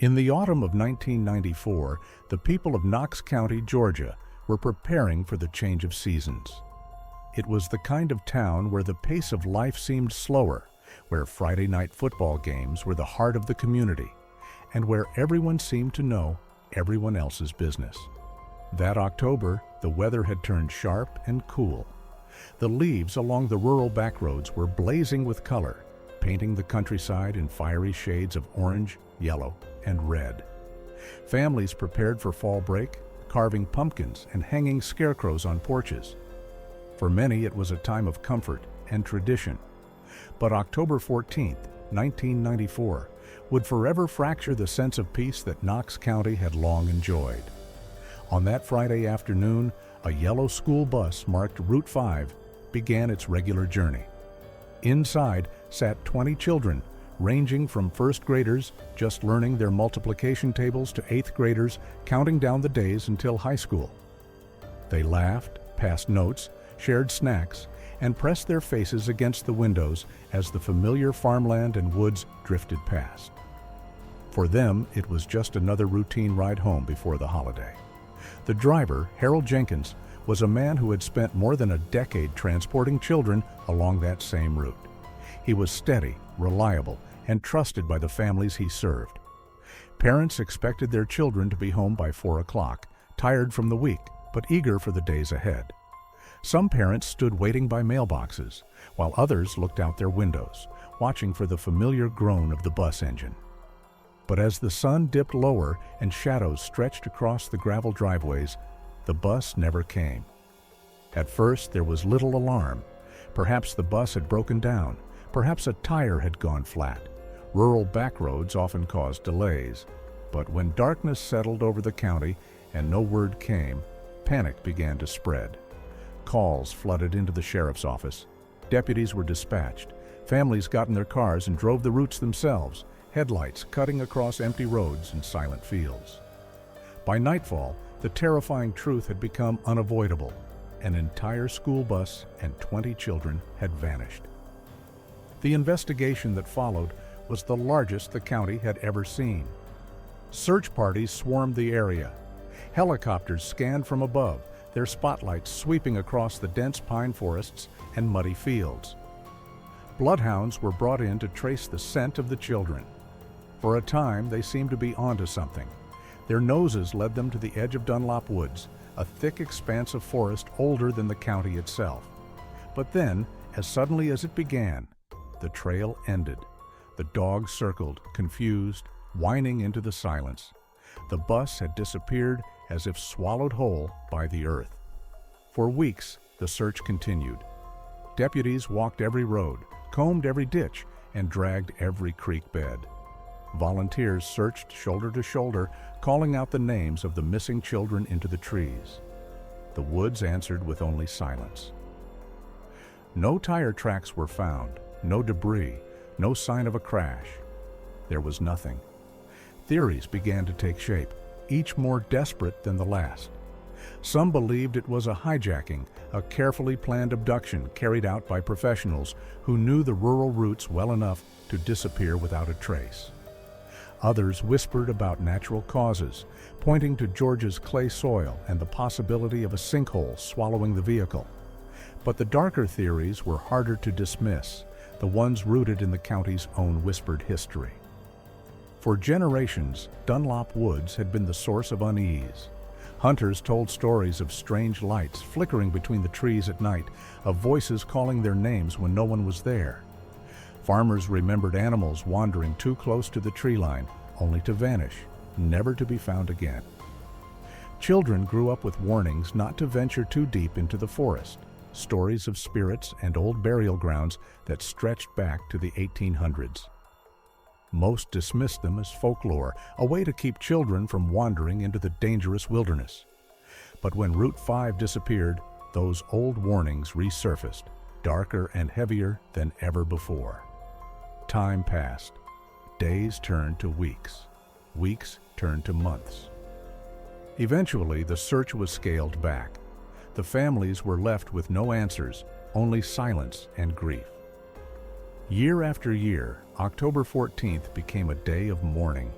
In the autumn of 1994, the people of Knox County, Georgia, were preparing for the change of seasons. It was the kind of town where the pace of life seemed slower, where Friday night football games were the heart of the community, and where everyone seemed to know everyone else's business. That October, the weather had turned sharp and cool. The leaves along the rural backroads were blazing with color, painting the countryside in fiery shades of orange, yellow, and red. Families prepared for fall break, carving pumpkins and hanging scarecrows on porches. For many, it was a time of comfort and tradition. But October 14, 1994, would forever fracture the sense of peace that Knox County had long enjoyed. On that Friday afternoon, a yellow school bus marked Route 5 began its regular journey. Inside sat 20 children, ranging from first graders just learning their multiplication tables to eighth graders counting down the days until high school. They laughed, passed notes, shared snacks, and pressed their faces against the windows as the familiar farmland and woods drifted past. For them, it was just another routine ride home before the holiday. The driver, Harold Jenkins, was a man who had spent more than a decade transporting children along that same route. He was steady, reliable, and trusted by the families he served. Parents expected their children to be home by 4 o'clock, tired from the week, but eager for the days ahead. Some parents stood waiting by mailboxes, while others looked out their windows, watching for the familiar groan of the bus engine. But as the sun dipped lower and shadows stretched across the gravel driveways, the bus never came. At first, there was little alarm. Perhaps the bus had broken down. Perhaps a tire had gone flat. Rural backroads often caused delays. But when darkness settled over the county and no word came, panic began to spread. Calls flooded into the sheriff's office. Deputies were dispatched. Families got in their cars and drove the routes themselves, headlights cutting across empty roads and silent fields. By nightfall, the terrifying truth had become unavoidable. An entire school bus and 20 children had vanished. The investigation that followed was the largest the county had ever seen. Search parties swarmed the area. Helicopters scanned from above, their spotlights sweeping across the dense pine forests and muddy fields. Bloodhounds were brought in to trace the scent of the children. For a time, they seemed to be onto something. Their noses led them to the edge of Dunlop Woods, a thick expanse of forest older than the county itself. But then, as suddenly as it began, the trail ended. The dogs circled, confused, whining into the silence. The bus had disappeared as if swallowed whole by the earth. For weeks, the search continued. Deputies walked every road, combed every ditch, and dragged every creek bed. Volunteers searched shoulder to shoulder, calling out the names of the missing children into the trees. The woods answered with only silence. No tire tracks were found, no debris, no sign of a crash. There was nothing. Theories began to take shape, each more desperate than the last. Some believed it was a hijacking, a carefully planned abduction carried out by professionals who knew the rural routes well enough to disappear without a trace. Others whispered about natural causes, pointing to Georgia's clay soil and the possibility of a sinkhole swallowing the vehicle. But the darker theories were harder to dismiss, the ones rooted in the county's own whispered history. For generations, Dunlop Woods had been the source of unease. Hunters told stories of strange lights flickering between the trees at night, of voices calling their names when no one was there. Farmers remembered animals wandering too close to the tree line, only to vanish, never to be found again. Children grew up with warnings not to venture too deep into the forest, stories of spirits and old burial grounds that stretched back to the 1800s. Most dismissed them as folklore, a way to keep children from wandering into the dangerous wilderness. But when Route 5 disappeared, those old warnings resurfaced, darker and heavier than ever before. Time passed. Days turned to weeks. Weeks turned to months. Eventually, the search was scaled back. The families were left with no answers, only silence and grief. Year after year, October 14th became a day of mourning.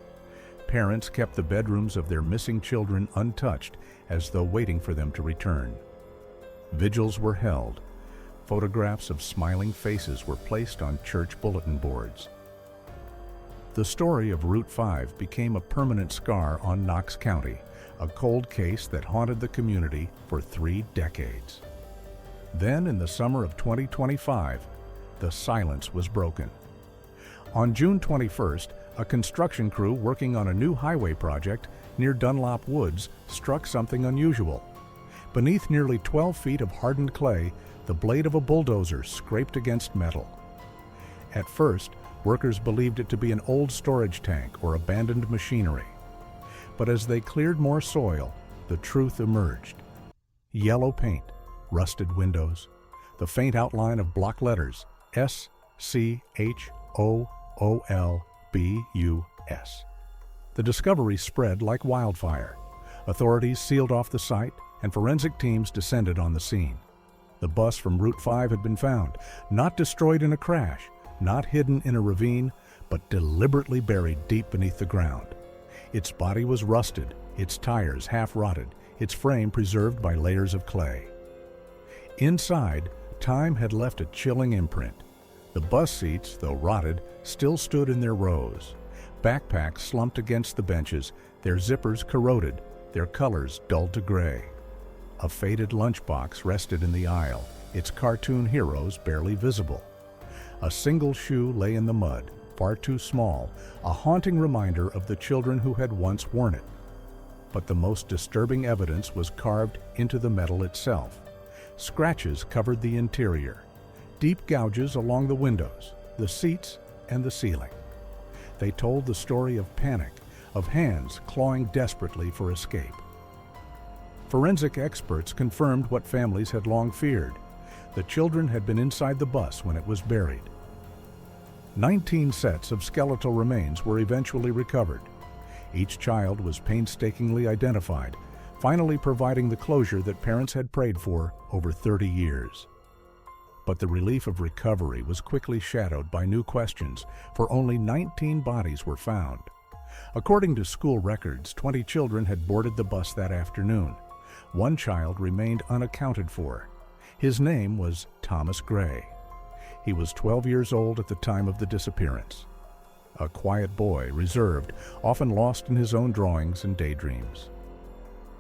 Parents kept the bedrooms of their missing children untouched as though waiting for them to return. Vigils were held. Photographs of smiling faces were placed on church bulletin boards. The story of Route 5 became a permanent scar on Knox County, a cold case that haunted the community for 3 decades. Then, in the summer of 2025, the silence was broken. On June 21st, a construction crew working on a new highway project near Dunlop Woods struck something unusual. Beneath nearly 12 feet of hardened clay, the blade of a bulldozer scraped against metal. At first, workers believed it to be an old storage tank or abandoned machinery. But as they cleared more soil, the truth emerged. Yellow paint, rusted windows, the faint outline of block letters SCHOOLBUS. The discovery spread like wildfire. Authorities sealed off the site, and forensic teams descended on the scene. The bus from Route 5 had been found, not destroyed in a crash, not hidden in a ravine, but deliberately buried deep beneath the ground. Its body was rusted, its tires half-rotted, its frame preserved by layers of clay. Inside, time had left a chilling imprint. The bus seats, though rotted, still stood in their rows. Backpacks slumped against the benches, their zippers corroded, their colors dulled to gray. A faded lunchbox rested in the aisle, its cartoon heroes barely visible. A single shoe lay in the mud, far too small, a haunting reminder of the children who had once worn it. But the most disturbing evidence was carved into the metal itself. Scratches covered the interior, deep gouges along the windows, the seats, and the ceiling. They told the story of panic, of hands clawing desperately for escape. Forensic experts confirmed what families had long feared. The children had been inside the bus when it was buried. 19 sets of skeletal remains were eventually recovered. Each child was painstakingly identified, finally providing the closure that parents had prayed for over 30 years. But the relief of recovery was quickly shadowed by new questions, for only 19 bodies were found. According to school records, 20 children had boarded the bus that afternoon. One child remained unaccounted for. His name was Thomas Gray. He was 12 years old at the time of the disappearance. A quiet boy, reserved, often lost in his own drawings and daydreams.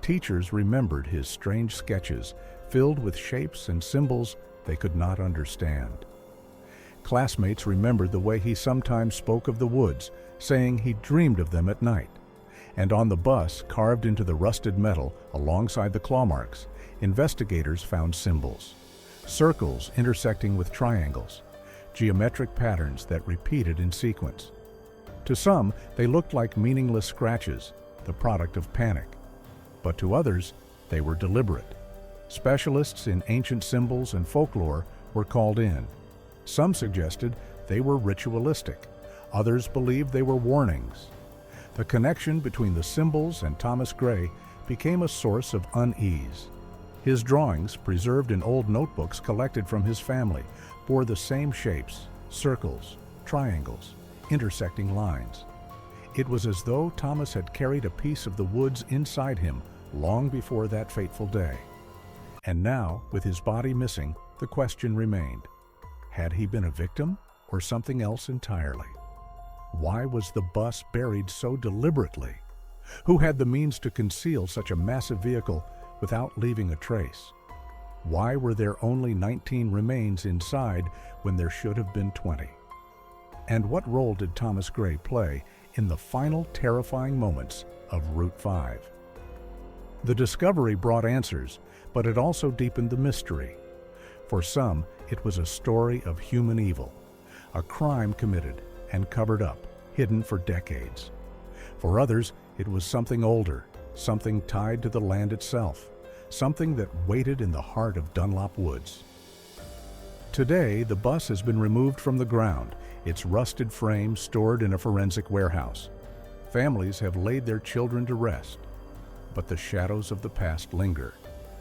Teachers remembered his strange sketches, filled with shapes and symbols they could not understand. Classmates remembered the way he sometimes spoke of the woods, saying he dreamed of them at night. And on the bus, carved into the rusted metal alongside the claw marks, investigators found symbols. Circles intersecting with triangles, geometric patterns that repeated in sequence. To some, they looked like meaningless scratches, the product of panic. But to others, they were deliberate. Specialists in ancient symbols and folklore were called in. Some suggested they were ritualistic. Others believed they were warnings. The connection between the symbols and Thomas Gray became a source of unease. His drawings, preserved in old notebooks collected from his family, bore the same shapes, circles, triangles, intersecting lines. It was as though Thomas had carried a piece of the woods inside him long before that fateful day. And now, with his body missing, the question remained: had he been a victim or something else entirely? Why was the bus buried so deliberately? Who had the means to conceal such a massive vehicle without leaving a trace? Why were there only 19 remains inside when there should have been 20? And what role did Thomas Gray play in the final terrifying moments of Route 5? The discovery brought answers, but it also deepened the mystery. For some, it was a story of human evil, a crime committed and covered up, hidden for decades. For others, it was something older, something tied to the land itself, something that waited in the heart of Dunlop Woods. Today, the bus has been removed from the ground, its rusted frame stored in a forensic warehouse. Families have laid their children to rest, but the shadows of the past linger.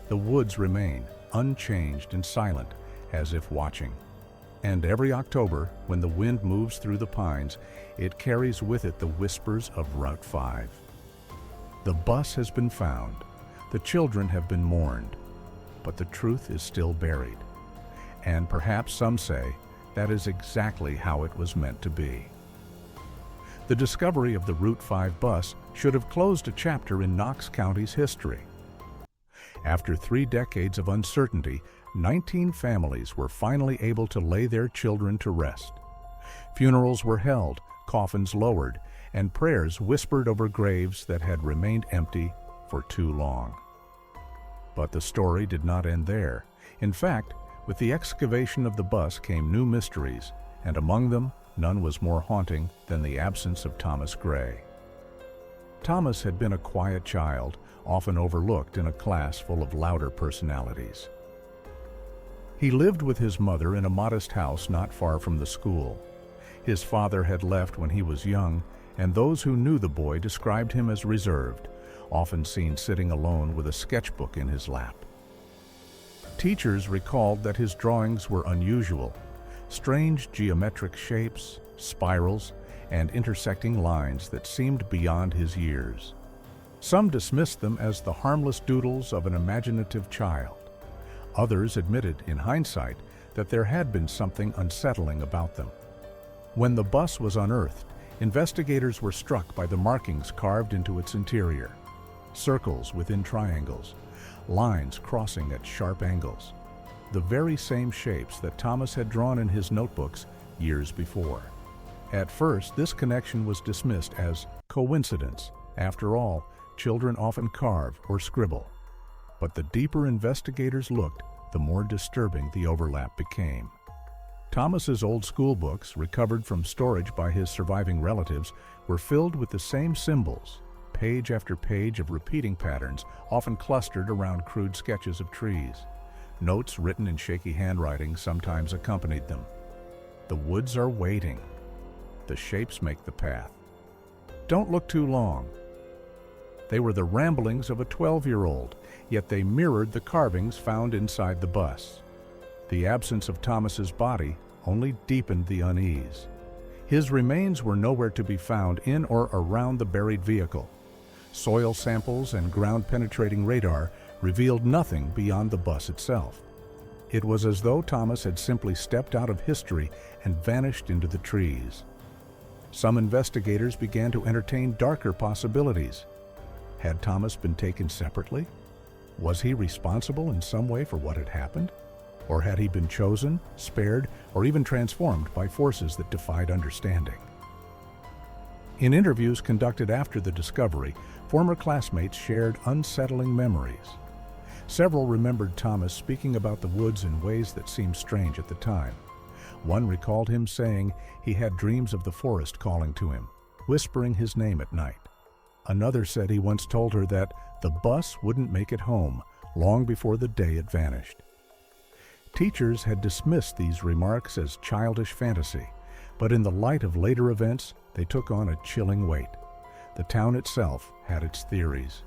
The woods remain, unchanged and silent, as if watching. And every October, when the wind moves through the pines, it carries with it the whispers of Route 5. The bus has been found, the children have been mourned, but the truth is still buried. And perhaps some say that is exactly how it was meant to be. The discovery of the Route 5 bus should have closed a chapter in Knox County's history. After 3 decades of uncertainty, 19 families were finally able to lay their children to rest. Funerals were held, coffins lowered, and prayers whispered over graves that had remained empty for too long. But the story did not end there. In fact, with the excavation of the bus came new mysteries, and among them, none was more haunting than the absence of Thomas Gray. Thomas had been a quiet child, often overlooked in a class full of louder personalities. He lived with his mother in a modest house not far from the school. His father had left when he was young, and those who knew the boy described him as reserved, often seen sitting alone with a sketchbook in his lap. Teachers recalled that his drawings were unusual: strange geometric shapes, spirals, and intersecting lines that seemed beyond his years. Some dismissed them as the harmless doodles of an imaginative child. Others admitted, in hindsight, that there had been something unsettling about them. When the bus was unearthed, investigators were struck by the markings carved into its interior: circles within triangles, lines crossing at sharp angles, the very same shapes that Thomas had drawn in his notebooks years before. At first, this connection was dismissed as coincidence. After all, children often carve or scribble. But the deeper investigators looked, the more disturbing the overlap became. Thomas's old school books, recovered from storage by his surviving relatives, were filled with the same symbols, page after page of repeating patterns, often clustered around crude sketches of trees. Notes written in shaky handwriting sometimes accompanied them. The woods are waiting. The shapes make the path. Don't look too long. They were the ramblings of a 12-year-old, yet they mirrored the carvings found inside the bus. The absence of Thomas's body only deepened the unease. His remains were nowhere to be found in or around the buried vehicle. Soil samples and ground-penetrating radar revealed nothing beyond the bus itself. It was as though Thomas had simply stepped out of history and vanished into the trees. Some investigators began to entertain darker possibilities. Had Thomas been taken separately? Was he responsible in some way for what had happened? Or had he been chosen, spared, or even transformed by forces that defied understanding? In interviews conducted after the discovery, former classmates shared unsettling memories. Several remembered Thomas speaking about the woods in ways that seemed strange at the time. One recalled him saying he had dreams of the forest calling to him, whispering his name at night. Another said he once told her that the bus wouldn't make it home long before the day it vanished. Teachers had dismissed these remarks as childish fantasy, but in the light of later events, they took on a chilling weight. The town itself had its theories.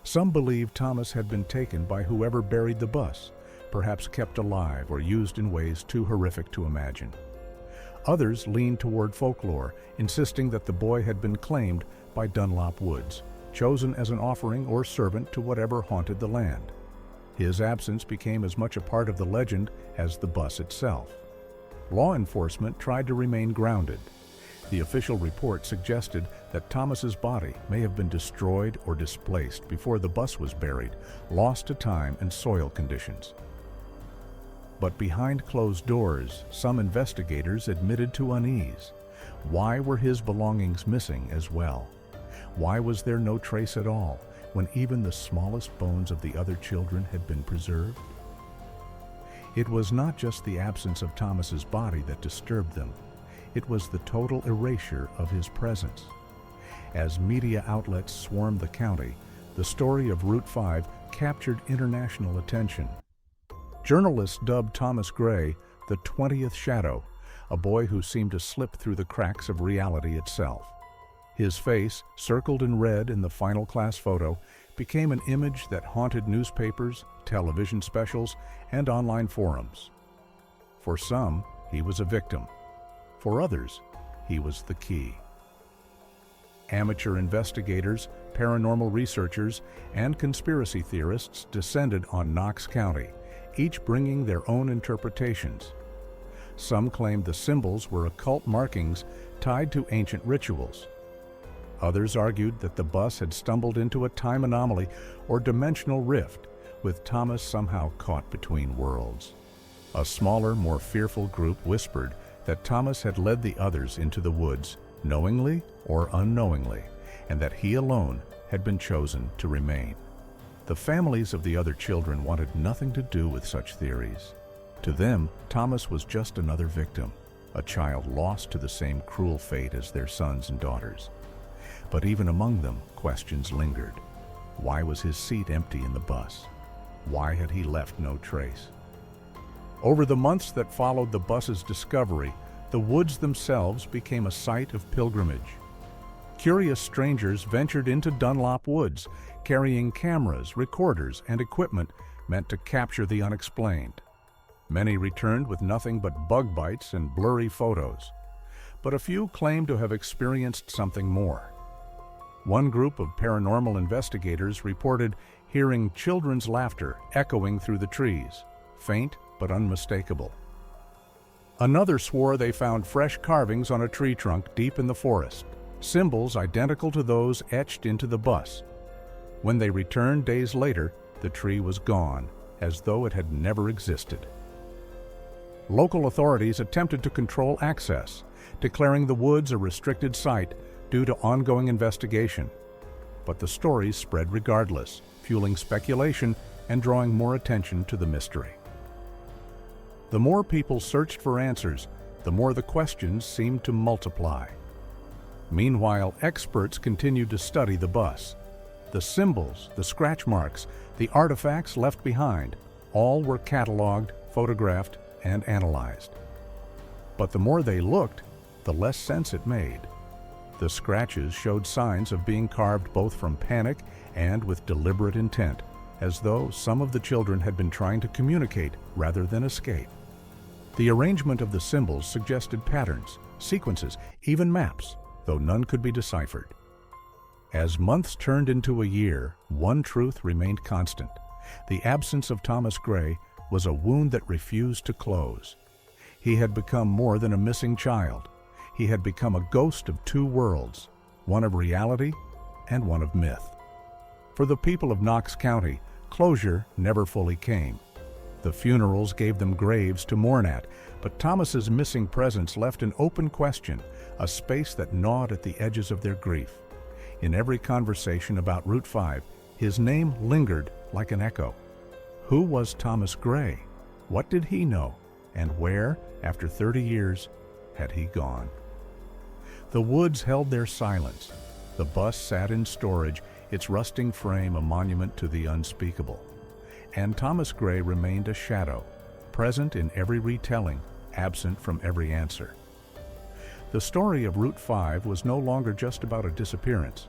Some believed Thomas had been taken by whoever buried the bus, perhaps kept alive or used in ways too horrific to imagine. Others leaned toward folklore, insisting that the boy had been claimed by Dunlop Woods, chosen as an offering or servant to whatever haunted the land. His absence became as much a part of the legend as the bus itself. Law enforcement tried to remain grounded. The official report suggested that Thomas's body may have been destroyed or displaced before the bus was buried, lost to time and soil conditions. But behind closed doors, some investigators admitted to unease. Why were his belongings missing as well? Why was there no trace at all, when even the smallest bones of the other children had been preserved? It was not just the absence of Thomas's body that disturbed them. It was the total erasure of his presence. As media outlets swarmed the county, the story of Route 5 captured international attention. Journalists dubbed Thomas Gray the 20th Shadow, a boy who seemed to slip through the cracks of reality itself. His face, circled in red in the final class photo, became an image that haunted newspapers, television specials, and online forums. For some, he was a victim. For others, he was the key. Amateur investigators, paranormal researchers, and conspiracy theorists descended on Knox County, each bringing their own interpretations. Some claimed the symbols were occult markings tied to ancient rituals. Others argued that the bus had stumbled into a time anomaly or dimensional rift, with Thomas somehow caught between worlds. A smaller, more fearful group whispered that Thomas had led the others into the woods, knowingly or unknowingly, and that he alone had been chosen to remain. The families of the other children wanted nothing to do with such theories. To them, Thomas was just another victim, a child lost to the same cruel fate as their sons and daughters. But even among them, questions lingered. Why was his seat empty in the bus? Why had he left no trace? Over the months that followed the bus's discovery, the woods themselves became a site of pilgrimage. Curious strangers ventured into Dunlop Woods, carrying cameras, recorders, and equipment meant to capture the unexplained. Many returned with nothing but bug bites and blurry photos, but a few claimed to have experienced something more. One group of paranormal investigators reported hearing children's laughter echoing through the trees, faint but unmistakable. Another swore they found fresh carvings on a tree trunk deep in the forest, symbols identical to those etched into the bus. When they returned days later, the tree was gone, as though it had never existed. Local authorities attempted to control access, declaring the woods a restricted site due to ongoing investigation. But the stories spread regardless, fueling speculation and drawing more attention to the mystery. The more people searched for answers, the more the questions seemed to multiply. Meanwhile, experts continued to study the bus. The symbols, the scratch marks, the artifacts left behind, all were cataloged, photographed, and analyzed. But the more they looked, the less sense it made. The scratches showed signs of being carved both from panic and with deliberate intent, as though some of the children had been trying to communicate rather than escape. The arrangement of the symbols suggested patterns, sequences, even maps, though none could be deciphered. As months turned into a year, one truth remained constant. The absence of Thomas Gray was a wound that refused to close. He had become more than a missing child. He had become a ghost of two worlds, one of reality and one of myth. For the people of Knox County, closure never fully came. The funerals gave them graves to mourn at, but Thomas's missing presence left an open question, a space that gnawed at the edges of their grief. In every conversation about Route 5, his name lingered like an echo. Who was Thomas Gray? What did he know? And where, after 30 years, had he gone? The woods held their silence. The bus sat in storage, its rusting frame a monument to the unspeakable. And Thomas Gray remained a shadow, present in every retelling, absent from every answer. The story of Route 5 was no longer just about a disappearance.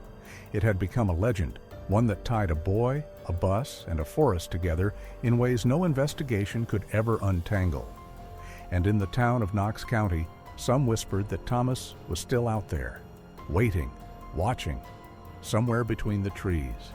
It had become a legend, one that tied a boy, a bus, and a forest together in ways no investigation could ever untangle. And in the town of Knox County, some whispered that Thomas was still out there, waiting, watching, somewhere between the trees.